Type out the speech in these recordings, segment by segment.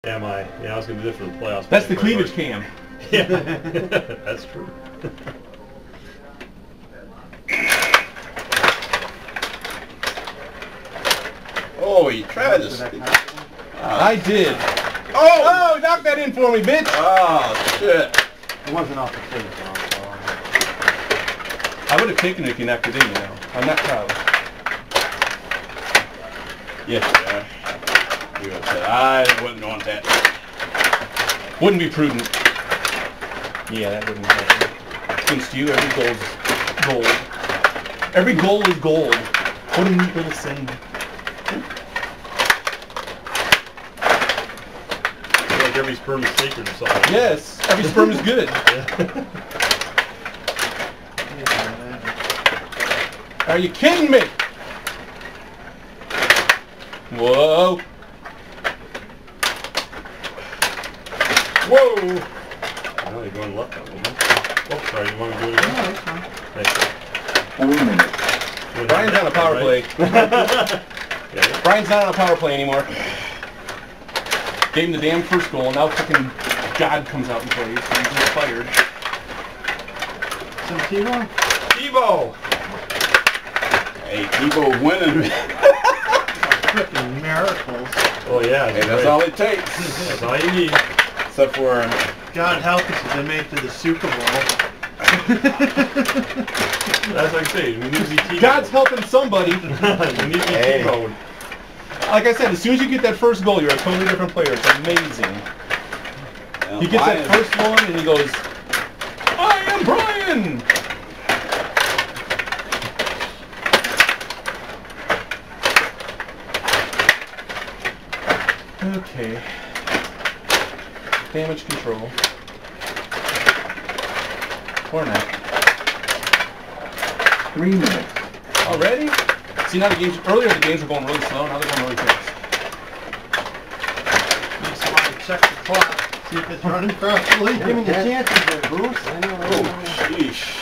Am I? Yeah, I was going to do it for the playoffs. That's the cleavage cam. Yeah, that's true. Oh, you tried to stick. I did. Oh! Oh, knock that in for me, bitch! Oh, shit. It wasn't off the cleat, so. I would have taken it if you knocked it in, you know. I'm not proud. Yes, sir. You would have said, I wouldn't want that. Wouldn't be prudent. Yeah, that wouldn't happen. Against you, every goal's gold. Every goal is gold. What a neat little saying. Like every sperm is sacred or something. Yes, every sperm is good. Are you kidding me? Whoa. Whoa. Oh, you're going left on me, huh? Oh, sorry, you want me to do it again? No, that's fine. Thanks. 4 minutes. Brian's on a power play. Yeah. Brian's not on a power play anymore. Gave him the damn first goal, now fucking God comes out and plays, so he's just fired. Some T-bone? Tebow! Hey, Tebow winning. Freaking miracles. Oh, yeah. Hey, that's all it takes. That's all you need. Except for... God help us if they made it to the Super Bowl. That's like I say, we need to be Tebow. God's helping somebody. We need to be Hey. Tebow. Like I said, as soon as you get that first goal, you're a totally different player. It's amazing. He gets that first one and he goes, I am Brian! Okay. Damage control. Or not. 3 minutes. Already? See, now the games, earlier the games were going really slow, now they're going really fast. Need somebody to check the clock, see if it's running properly. Give me the chances there, Bruce. Oh, sheesh.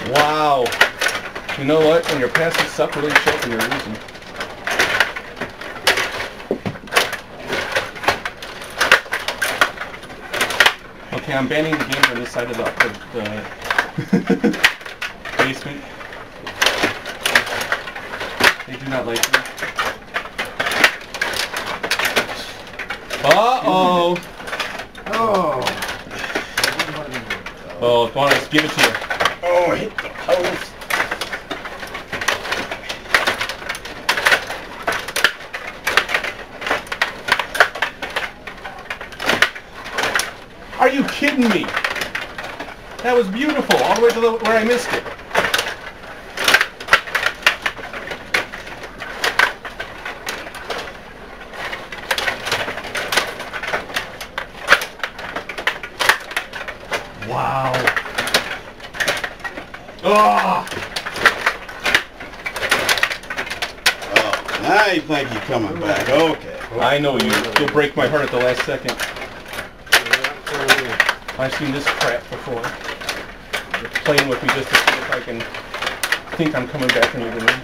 Wow. You know what? When your passes suck, really show up when you're losing. Okay, I'm banning the games on this side of the basement. They do not like me. Uh-oh. Oh. Oh, come on, let's give it to you. Oh, hit the post. Are you kidding me? That was beautiful, all the way to where I missed it. Wow. Oh. Oh, now you think you're coming back. Okay. I know you. You'll break my heart at the last second. I've seen this crap before. You're playing with me just to see if I can think I'm coming back into the room.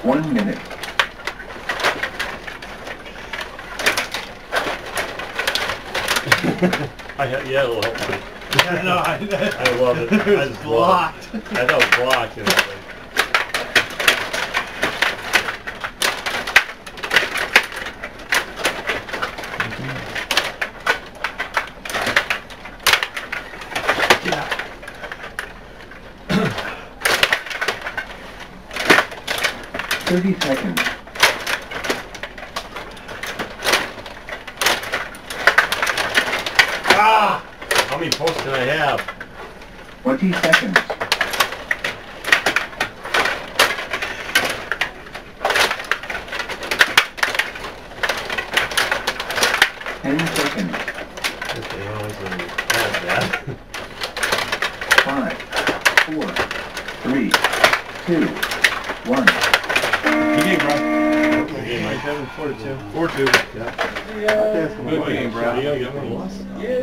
One minute. Yeah, it'll help me. Yeah, no, I love it. It I was just blocked. love it. I thought it was blocked. You know, like, Yeah. 30 seconds. ah! How many posts can I have? 20 seconds. 10 seconds. Okay, well, Bad. 5, 4, 3, 2, 1. Good game, bro. Good game, Mike. 7-42. 4-2. Yeah. Good game, bro. Yeah.